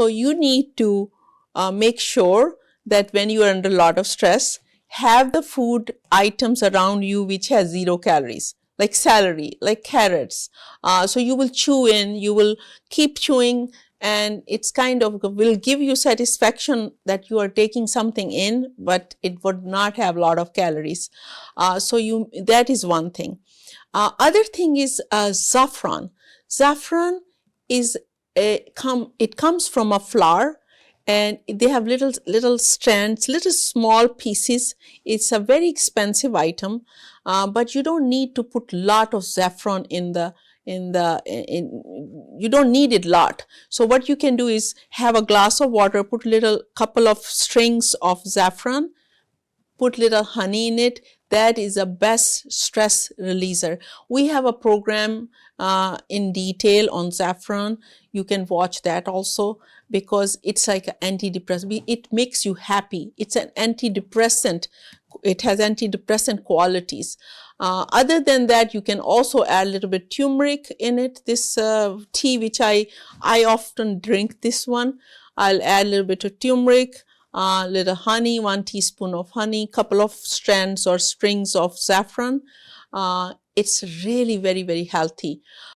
So you need to make sure that when you are under a lot of stress, have the food items around you which has 0 calories, like celery, like carrots. So you will chew in, you will keep chewing, and it's kind of will give you satisfaction that you are taking something in, but it would not have a lot of calories. So that is one thing. Other thing is saffron. Saffron is it comes from a flower, and they have little strands, little small pieces. It's a very expensive item, but you don't need to put lot of saffron you don't need it lot. So what you can do is have a glass of water, put little couple of strings of saffron, put little honey in it. That is the best stress releaser. We have a program in detail on saffron. You can watch that also, because it's like an antidepressant. It makes you happy. It's an antidepressant. It has antidepressant qualities. Other than that, you can also add a little bit turmeric in it. This tea, which I often drink this one, I'll add a little bit of turmeric, little honey, 1 teaspoon of honey, couple of strands or strings of saffron. It's really very, very healthy.